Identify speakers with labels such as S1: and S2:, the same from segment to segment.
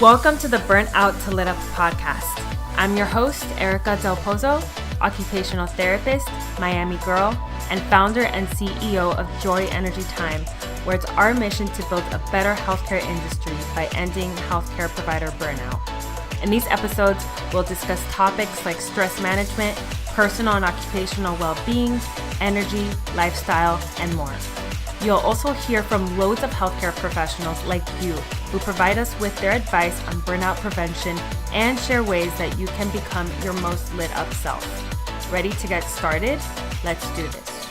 S1: Welcome to the Burnout to Lit Up podcast. I'm your host, Erica Del Pozo, occupational therapist, Miami girl, and founder and CEO of Joy Energy Time, where it's our mission to build a better healthcare industry by ending healthcare provider burnout. In these episodes, we'll discuss topics like stress management, personal and occupational well-being, energy, lifestyle, and more. You'll also hear from loads of healthcare professionals like you who provide us with their advice on burnout prevention and share ways that you can become your most lit up self. Ready to get started? Let's do this.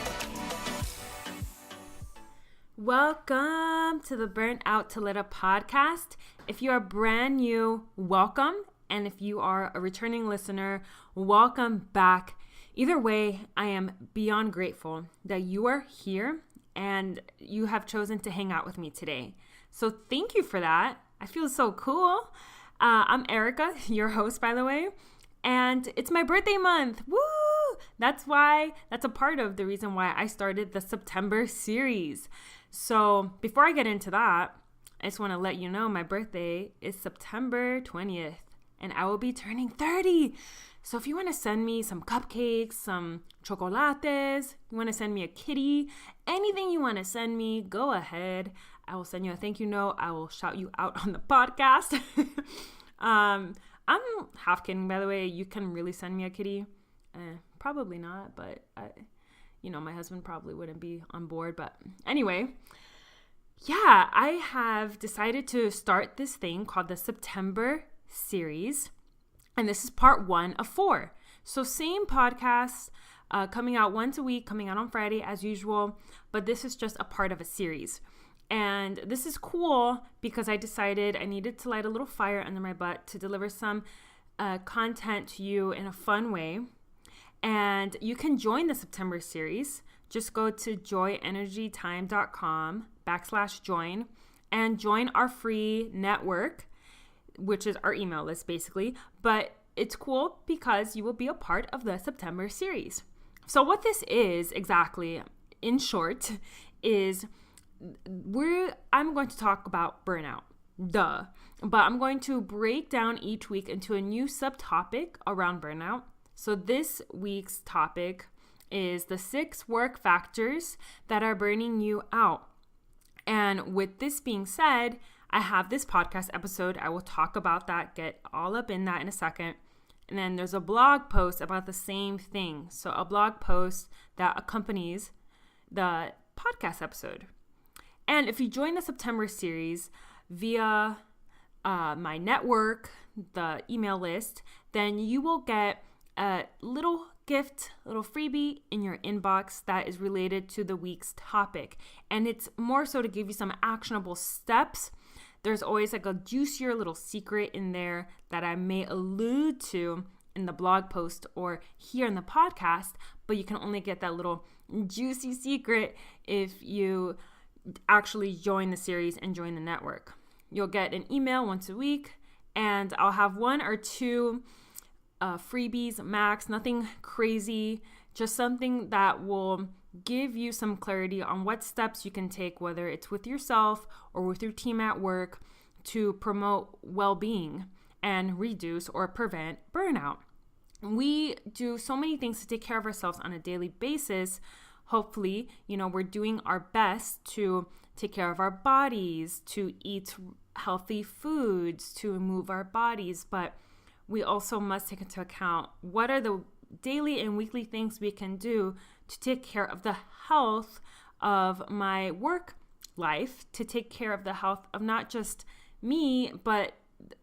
S1: Welcome to the Burnout to Lit Up podcast. If you are brand new, welcome. And if you are a returning listener, welcome back. Either way, I am beyond grateful that you are here and you have chosen to hang out with me today. So thank you for that. I feel so cool. I'm Erica, your host, by the way, and it's my birthday month. Woo! That's a part of the reason why I started the September series. So before I get into that, I just want to let you know my birthday is September 20th, and I will be turning 30. So if you want to send me some cupcakes, some chocolates, you want to send me a kitty, anything you want to send me, go ahead. I will send you a thank you note. I will shout you out on the podcast. I'm half kidding, by the way. You can really send me a kitty. Probably not, but my husband probably wouldn't be on board. But anyway, yeah, I have decided to start this thing called the September series. And this is part 1 of 4. So same podcast, coming out once a week, coming out on Friday as usual. But this is just a part of a series. And this is cool because I decided I needed to light a little fire under my butt to deliver some content to you in a fun way. And you can join the September series. Just go to joyenergytime.com/join and join our free network, which is our email list basically. But it's cool because you will be a part of the September series. So what this is exactly, in short, is I'm going to talk about burnout, but I'm going to break down each week into a new subtopic around burnout. So this week's topic is the 6 work factors that are burning you out. And with this being said, I have this podcast episode. I will talk about that, get all up in that in a second. And then there's a blog post about the same thing. So a blog post that accompanies the podcast episode. And if you join the September series via my network, the email list, then you will get a little gift, little freebie in your inbox that is related to the week's topic. And it's more so to give you some actionable steps. There's always like a juicier little secret in there that I may allude to in the blog post or here in the podcast, but you can only get that little juicy secret if you actually join the series and join the network. You'll get an email once a week, and I'll have 1 or 2 freebies max, nothing crazy, just something that will give you some clarity on what steps you can take, whether it's with yourself or with your team at work, to promote well-being and reduce or prevent burnout. We do so many things to take care of ourselves on a daily basis. Hopefully, we're doing our best to take care of our bodies, to eat healthy foods, to move our bodies, but we also must take into account what are the daily and weekly things we can do to take care of the health of my work life, to take care of the health of not just me, but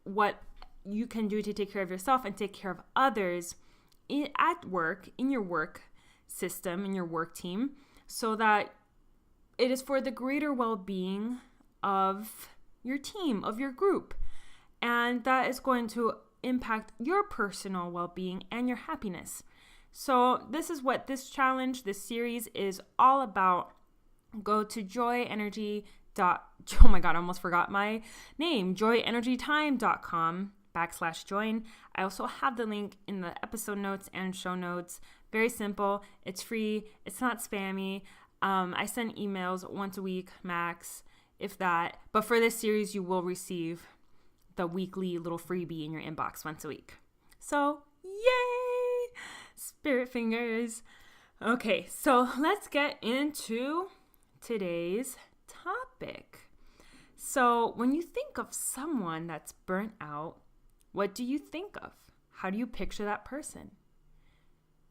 S1: what you can do to take care of yourself and take care of others at work, in your work system, in your work team, so that it is for the greater well-being of your team, of your group. And that is going to impact your personal well-being and your happiness. So this is what this challenge, this series is all about. Go to oh my God, I almost forgot my name, joyenergytime.com/join. I also have the link in the episode notes and show notes. Very simple. It's free. It's not spammy. I send emails once a week max, if that. But for this series, you will receive the weekly little freebie in your inbox once a week. So, yay! Spirit fingers. Okay, so let's get into today's topic. So, when you think of someone that's burnt out, what do you think of? How do you picture that person?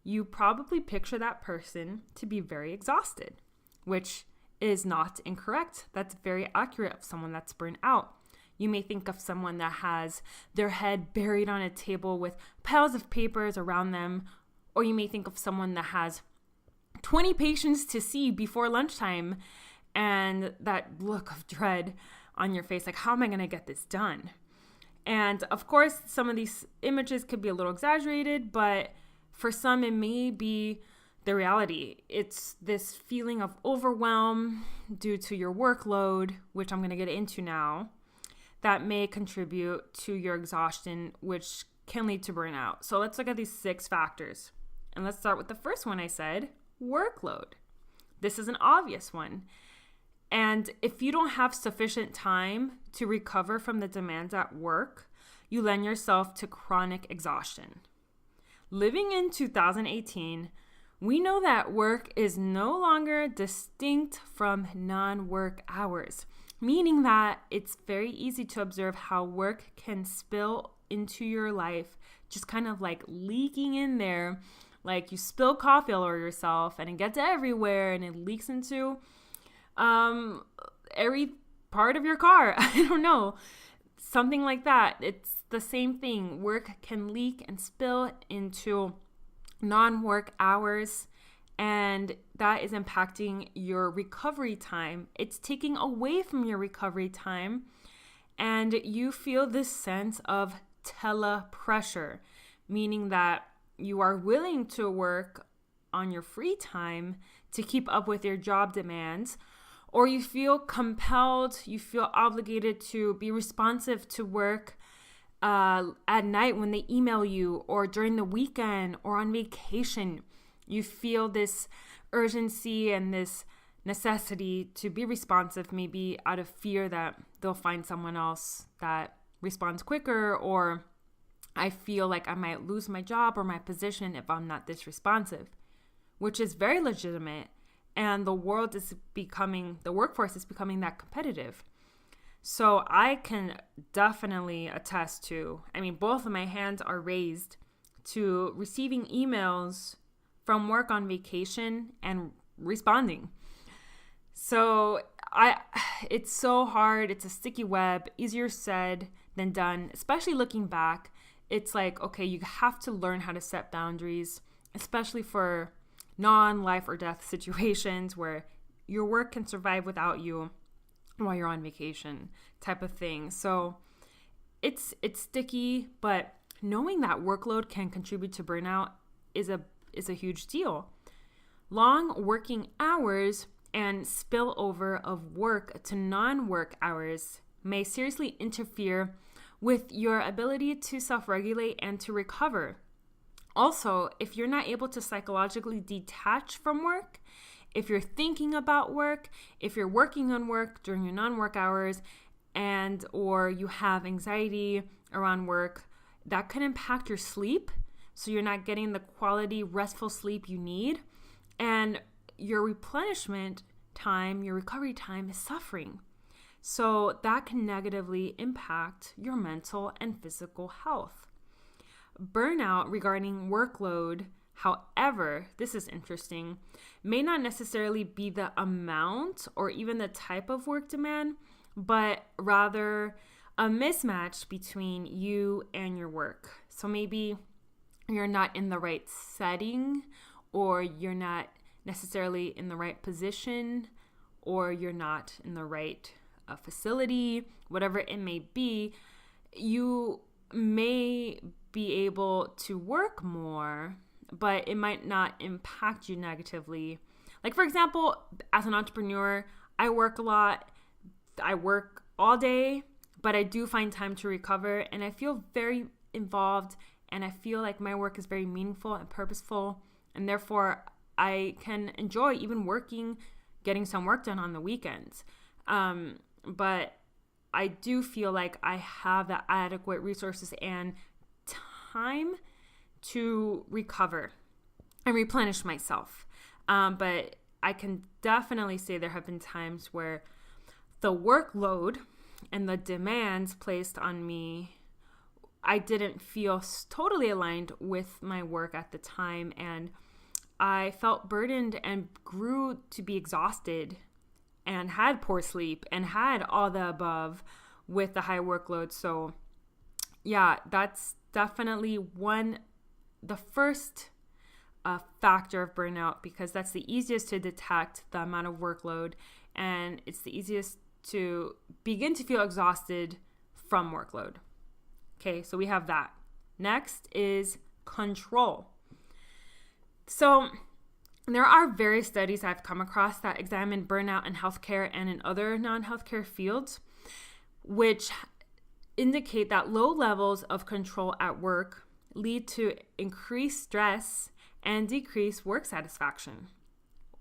S1: You probably picture that person to be very exhausted, which is not incorrect. That's very accurate of someone that's burnt out. You may think of someone that has their head buried on a table with piles of papers around them, or you may think of someone that has 20 patients to see before lunchtime and that look of dread on your face, like, how am I going to get this done? And of course, some of these images could be a little exaggerated, but for some, it may be the reality. It's this feeling of overwhelm due to your workload, which I'm going to get into now, that may contribute to your exhaustion, which can lead to burnout. So let's look at these 6 factors. And let's start with the first one I said, workload. This is an obvious one. And if you don't have sufficient time to recover from the demands at work, you lend yourself to chronic exhaustion. Living in 2018, we know that work is no longer distinct from non-work hours, meaning that it's very easy to observe how work can spill into your life, just kind of like leaking in there. Like you spill coffee all over yourself and it gets everywhere and it leaks into every part of your car. I don't know. Something like that. It's the same thing. Work can leak and spill into non-work hours, and that is impacting your recovery time. It's taking away from your recovery time, and you feel this sense of telepressure, meaning that you are willing to work on your free time to keep up with your job demands, or you feel compelled, you feel obligated to be responsive to work at night when they email you, or during the weekend, or on vacation. You feel this urgency and this necessity to be responsive, maybe out of fear that they'll find someone else that responds quicker, or I feel like I might lose my job or my position if I'm not this responsive, which is very legitimate. And the workforce is becoming that competitive. So I can definitely attest to, both of my hands are raised to receiving emails from work on vacation and responding. So it's so hard. It's a sticky web, easier said than done, especially looking back. It's like, okay, you have to learn how to set boundaries, especially for non-life or death situations where your work can survive without you while you're on vacation type of thing. So it's sticky, but knowing that workload can contribute to burnout is a huge deal. Long working hours and spillover of work to non-work hours may seriously interfere with your ability to self-regulate and to recover. Also, if you're not able to psychologically detach from work, if you're thinking about work, if you're working on work during your non-work hours, and or you have anxiety around work, that can impact your sleep. So you're not getting the quality, restful sleep you need. And your replenishment time, your recovery time is suffering. So that can negatively impact your mental and physical health. Burnout regarding workload, however, this is interesting, may not necessarily be the amount or even the type of work demand, but rather a mismatch between you and your work. So maybe you're not in the right setting, or you're not necessarily in the right position, or you're not in the right facility, whatever it may be. You may be able to work more, but it might not impact you negatively. Like, for example, as an entrepreneur, I work a lot. I work all day, but I do find time to recover, and I feel very involved, and I feel like my work is very meaningful and purposeful, and therefore I can enjoy even working, getting some work done on the weekends. But I do feel like I have the adequate resources and time to recover and replenish myself. But I can definitely say there have been times where the workload and the demands placed on me, I didn't feel totally aligned with my work at the time, and I felt burdened and grew to be exhausted and had poor sleep and had all the above with the high workload. So yeah, that's definitely the first factor of burnout, because that's the easiest to detect, the amount of workload, and it's the easiest to begin to feel exhausted from workload. Okay, so we have that. Next is control. So there are various studies I've come across that examine burnout in healthcare and in other non-healthcare fields, which indicate that low levels of control at work lead to increased stress and decreased work satisfaction.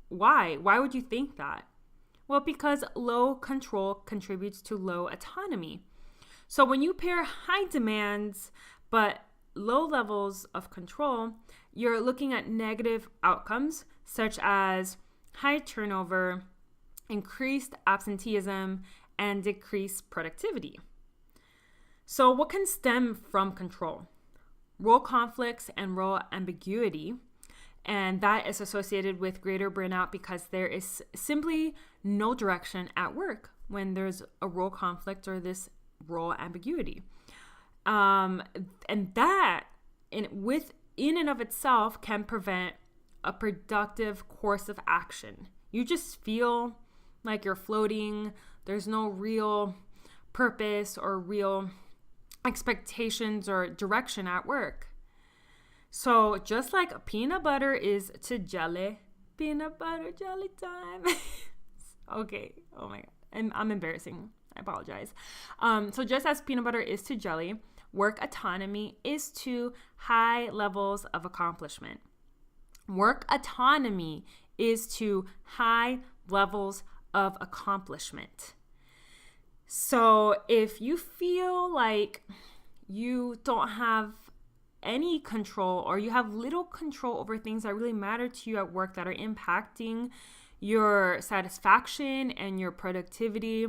S1: Why? Why would you think that? Well, because low control contributes to low autonomy. So when you pair high demands but low levels of control, you're looking at negative outcomes such as high turnover, increased absenteeism, and decreased productivity. So what can stem from control? Role conflicts and role ambiguity, and that is associated with greater burnout because there is simply no direction at work when there's a role conflict or this role ambiguity. And that in and of itself can prevent a productive course of action. You just feel like you're floating. There's no real purpose or real expectations or direction at work. So just like peanut butter is to jelly, peanut butter jelly time. Okay. Oh my God. I'm embarrassing. I apologize. So just as peanut butter is to jelly, work autonomy is to high levels of accomplishment. Work autonomy is to high levels of accomplishment. So if you feel like you don't have any control, or you have little control over things that really matter to you at work that are impacting your satisfaction and your productivity,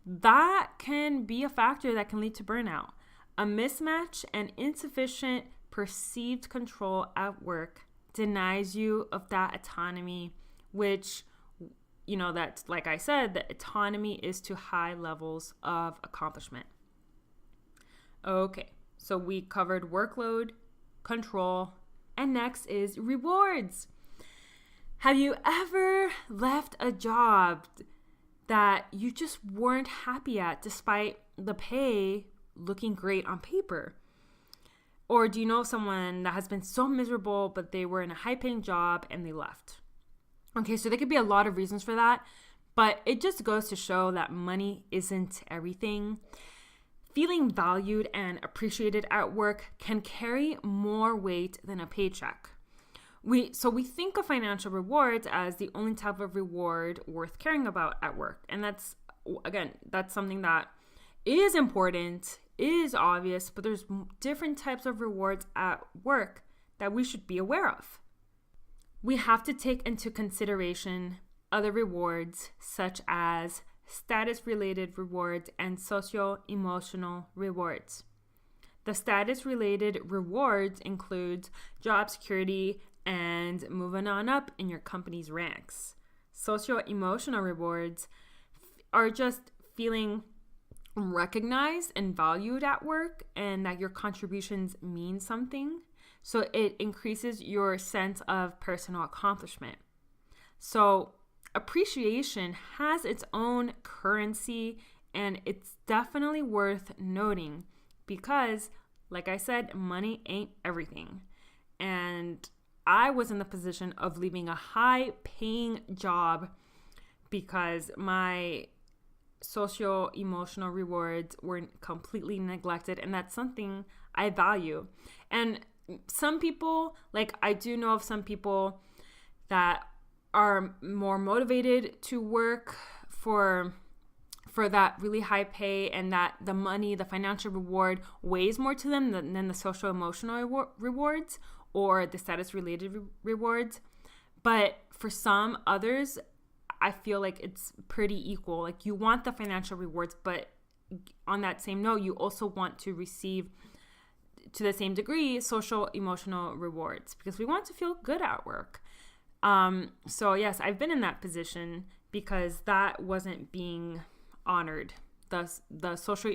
S1: that can be a factor that can lead to burnout. A mismatch and insufficient perceived control at work denies you of that autonomy, which, that's, like I said, the autonomy is to high levels of accomplishment. Okay, so we covered workload, control, and next is rewards. Have you ever left a job that you just weren't happy at despite the pay looking great on paper? Or do you know someone that has been so miserable, but they were in a high-paying job and they left? Okay, so there could be a lot of reasons for that, but it just goes to show that money isn't everything. Feeling valued and appreciated at work can carry more weight than a paycheck. We think of financial rewards as the only type of reward worth caring about at work. And that's something that is important, is obvious, but there's different types of rewards at work that we should be aware of. We have to take into consideration other rewards such as status-related rewards and socio-emotional rewards. The status-related rewards include job security and moving on up in your company's ranks. Socio-emotional rewards are just feeling recognized and valued at work and that your contributions mean something. So it increases your sense of personal accomplishment. So appreciation has its own currency, and it's definitely worth noting because, like I said, money ain't everything. And I was in the position of leaving a high-paying job because my socio-emotional rewards were completely neglected, and that's something I value. And some people, I do know of some people that are more motivated to work for for that really high pay and that the money, the financial reward weighs more to them than the social emotional rewards or the status related rewards. But for some others, I feel like it's pretty equal. Like you want the financial rewards, but on that same note, you also want to receive to the same degree social emotional rewards because we want to feel good at work. So yes, I've been in that position because that wasn't being honored. The social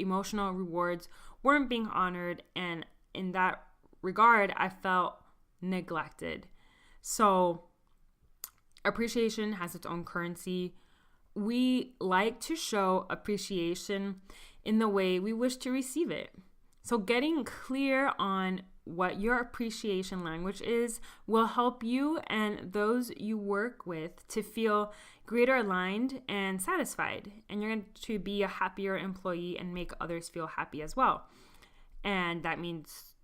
S1: emotional rewards weren't being honored, and in that regard, I felt neglected. So appreciation has its own currency. We like to show appreciation in the way we wish to receive it. So getting clear on what your appreciation language is will help you and those you work with to feel greater aligned and satisfied. And you're going to be a happier employee and make others feel happy as well. And that leads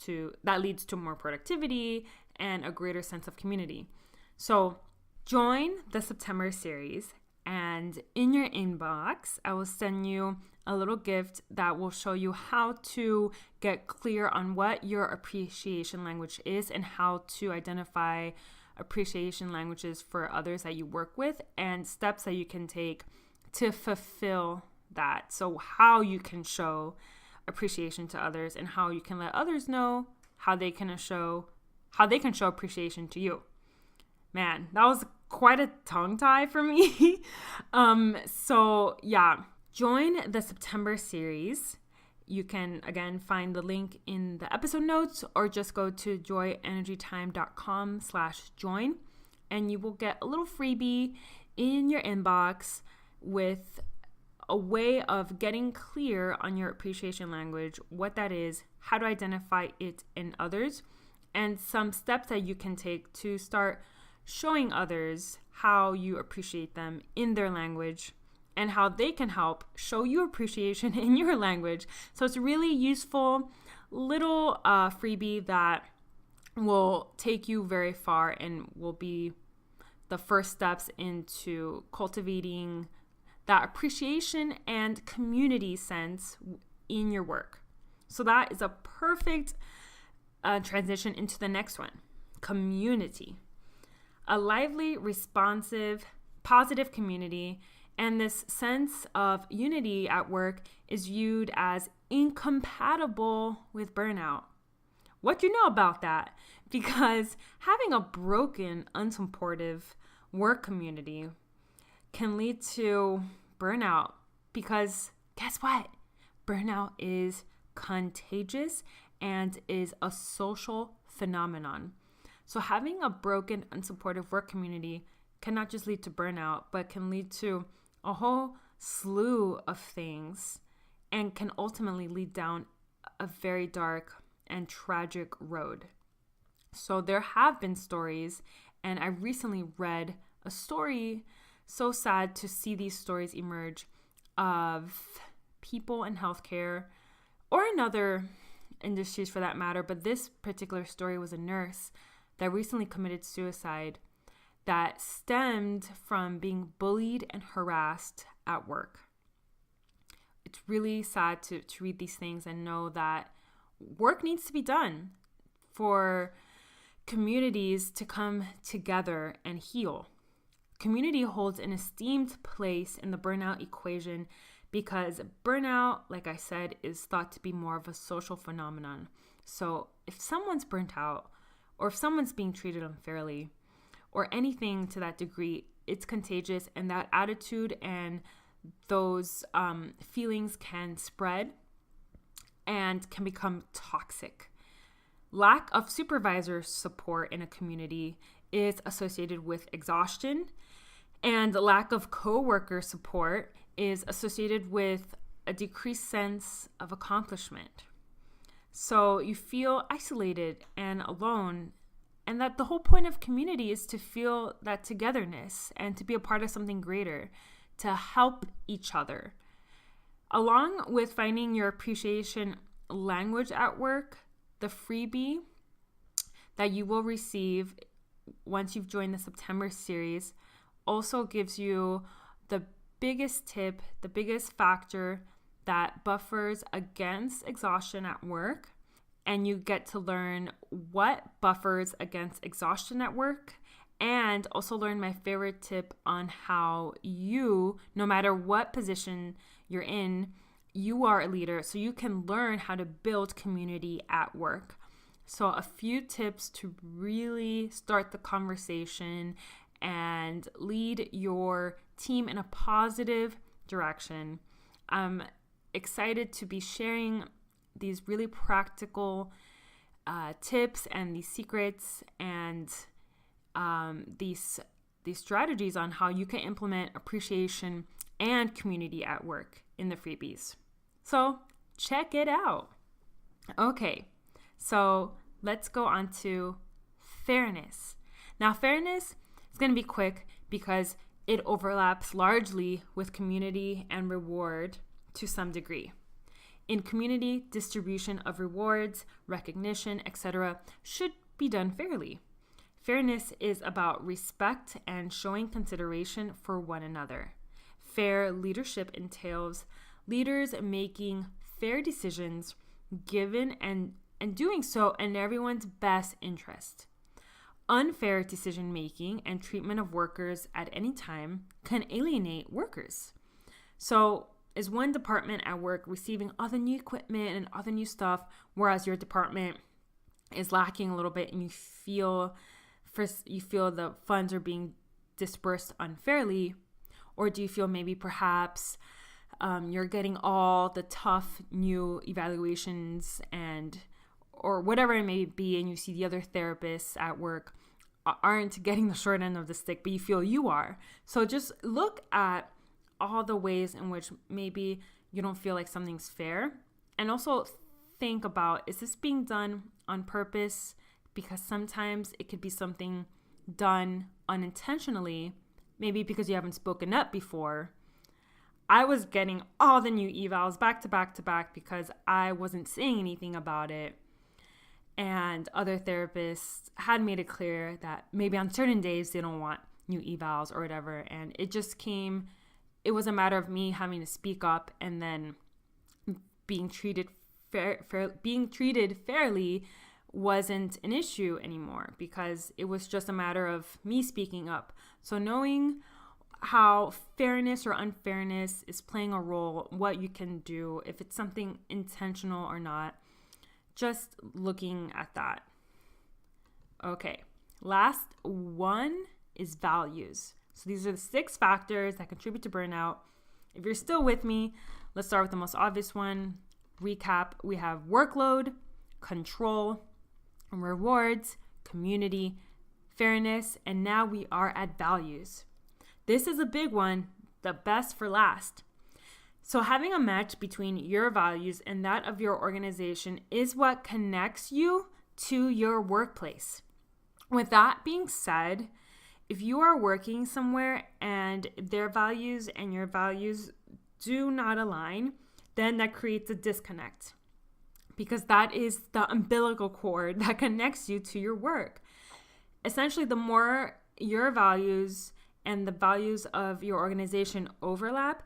S1: to more productivity and a greater sense of community. So join the September series, and in your inbox, I will send you a little gift that will show you how to get clear on what your appreciation language is and how to identify appreciation languages for others that you work with and steps that you can take to fulfill that. So how you can show appreciation to others and how you can let others know how they can show appreciation to you. Man, that was quite a tongue tie for me. So yeah, join the September series. You can, again, find the link in the episode notes or just go to joyenergytime.com/join and you will get a little freebie in your inbox with a way of getting clear on your appreciation language, what that is, how to identify it in others, and some steps that you can take to start showing others how you appreciate them in their language and how they can help show you appreciation in your language. So it's a really useful little freebie that will take you very far and will be the first steps into cultivating that appreciation and community sense in your work. So that is a perfect transition into the next one, community. A lively, responsive, positive community and this sense of unity at work is viewed as incompatible with burnout. What do you know about that? Because having a broken, unsupportive work community can lead to burnout because guess what? Burnout is contagious and is a social phenomenon. So having a broken, unsupportive work community can not just lead to burnout, but can lead to a whole slew of things and can ultimately lead down a very dark and tragic road. So there have been stories, and I recently read a story, so sad to see these stories emerge, of people in healthcare or in other industries for that matter, but this particular story was a nurse that recently committed suicide that stemmed from being bullied and harassed at work. It's really sad to read these things and know that work needs to be done for communities to come together and heal. Community holds an esteemed place in the burnout equation because burnout, like I said, is thought to be more of a social phenomenon. So if someone's burnt out, or if someone's being treated unfairly, or anything to that degree, it's contagious, and that attitude and those feelings can spread and can become toxic. Lack of supervisor support in a community is associated with exhaustion, and the lack of coworker support is associated with a decreased sense of accomplishment. So you feel isolated and alone, and that the whole point of community is to feel that togetherness and to be a part of something greater, to help each other. Along with finding your appreciation language at work, the freebie that you will receive once you've joined the September series also gives you the biggest tip, the biggest factor that buffers against exhaustion at work. And you get to learn what buffers against exhaustion at work, and also learn my favorite tip on how you, no matter what position you're in, you are a leader, so you can learn how to build community at work. So a few tips to really start the conversation and lead your team in a positive direction. I'm excited to be sharing these really practical tips and these secrets and these strategies on how you can implement appreciation and community at work in the freebies. So check it out. Okay, so let's go on to fairness. Now, fairness is going to be quick because it overlaps largely with community and reward to some degree. In community, distribution of rewards, recognition, etc. should be done fairly. Fairness is about respect and showing consideration for one another. Fair leadership entails leaders making fair decisions given and doing so in everyone's best interest. Unfair decision making and treatment of workers at any time can alienate workers. So, is one department at work receiving all the new equipment and all the new stuff, whereas your department is lacking a little bit, and you feel the funds are being dispersed unfairly? Or do you feel maybe perhaps you're getting all the tough new evaluations or whatever it may be, and you see the other therapists at work aren't getting the short end of the stick, but you feel you are? So just look at all the ways in which maybe you don't feel like something's fair, and also think about, is this being done on purpose? Because sometimes it could be something done unintentionally, maybe because you haven't spoken up before. I was getting all the new evals back to back to back because I wasn't saying anything about it. And other therapists had made it clear that maybe on certain days they don't want new evals or whatever. And it was a matter of me having to speak up, and then being treated fairly wasn't an issue anymore, because it was just a matter of me speaking up. So knowing how fairness or unfairness is playing a role, what you can do, if it's something intentional or not, just looking at that. Okay, last one is values. So these are the 6 factors that contribute to burnout. If you're still with me, let's start with the most obvious one. Recap: we have workload, control, rewards, community, fairness, and now we are at values. This is a big one, the best for last. So having a match between your values and that of your organization is what connects you to your workplace. With that being said, if you are working somewhere and their values and your values do not align, then that creates a disconnect, because that is the umbilical cord that connects you to your work. Essentially, the more your values and the values of your organization overlap,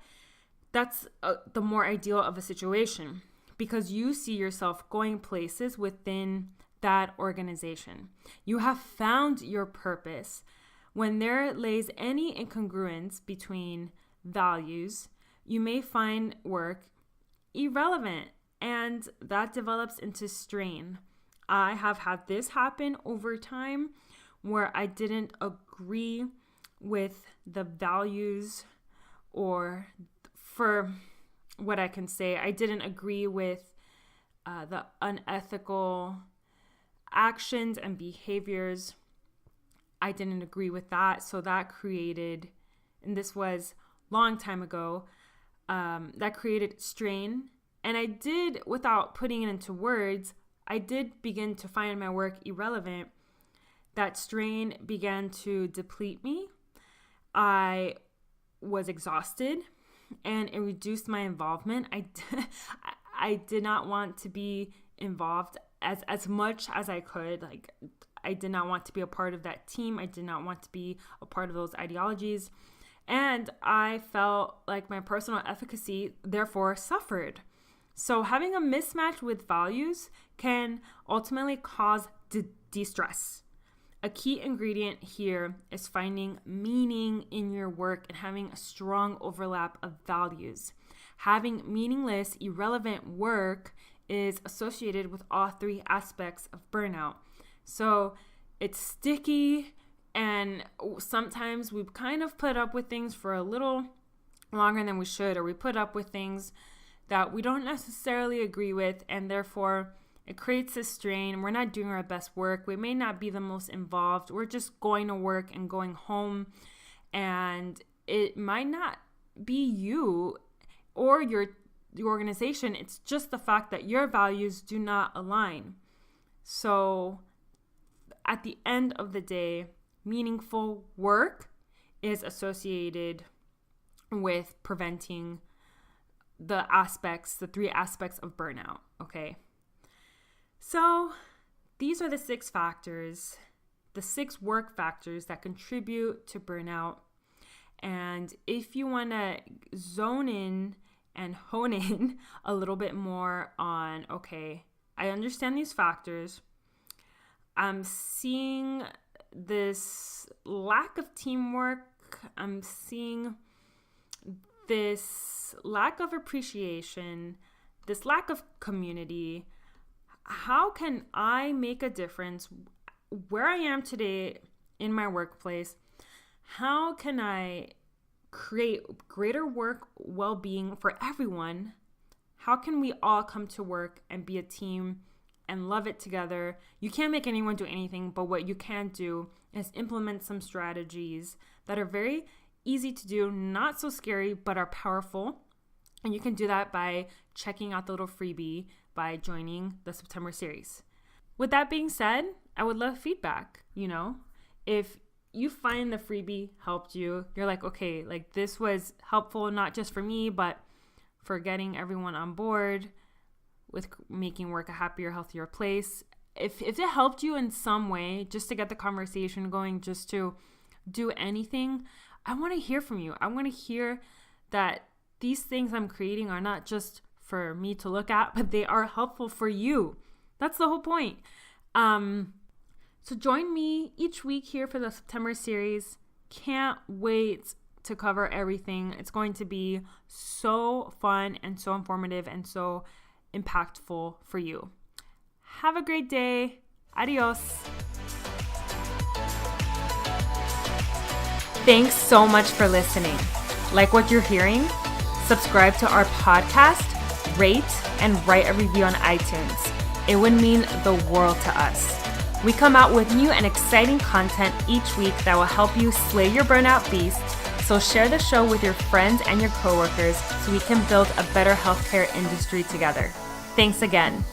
S1: that's the more ideal of a situation, because you see yourself going places within that organization. You have found your purpose. When there lays any incongruence between values, you may find work irrelevant, and that develops into strain. I have had this happen over time, where I didn't agree with the values, or for what I can say, I didn't agree with the unethical actions and behaviors. I didn't agree with that. So that created, and this was a long time ago, that created strain. And I did, without putting it into words, I did begin to find my work irrelevant. That strain began to deplete me. I was exhausted, and it reduced my involvement. I did not want to be involved as much as I could. Like, I did not want to be a part of that team. I did not want to be a part of those ideologies. And I felt like my personal efficacy therefore suffered. So having a mismatch with values can ultimately cause de-stress. A key ingredient here is finding meaning in your work and having a strong overlap of values. Having meaningless, irrelevant work is associated with all three aspects of burnout. So it's sticky, and sometimes we kind of put up with things for a little longer than we should, or we put up with things that we don't necessarily agree with, and therefore it creates a strain. We're not doing our best work. We may not be the most involved. We're just going to work and going home, and it might not be you or the organization. It's just the fact that your values do not align. So at the end of the day, meaningful work is associated with preventing the three aspects of burnout, okay? So these are the 6 factors, the 6 work factors that contribute to burnout. And if you want to zone in and hone in a little bit more on, okay, I understand these factors. I'm seeing this lack of teamwork. I'm seeing this lack of appreciation, this lack of community. How can I make a difference where I am today in my workplace? How can I create greater work well-being for everyone? How can we all come to work and be a team and love it together? You can't make anyone do anything, but what you can do is implement some strategies that are very easy to do, not so scary, but are powerful. And you can do that by checking out the little freebie by joining the September series. With that being said, I would love feedback. If you find the freebie helped you, you're like, okay, like this was helpful, not just for me, but for getting everyone on board with making work a happier, healthier place. If it helped you in some way, just to get the conversation going, just to do anything, I want to hear from you. I want to hear that these things I'm creating are not just for me to look at, but they are helpful for you. That's the whole point. So join me each week here for the September series. Can't wait to cover everything. It's going to be so fun and so informative and so impactful for you. Have a great day. Adios. Thanks so much for listening. Like what you're hearing? Subscribe to our podcast, rate, and write a review on iTunes. It would mean the world to us. We come out with new and exciting content each week that will help you slay your burnout beast. So share the show with your friends and your coworkers so we can build a better healthcare industry together. Thanks again.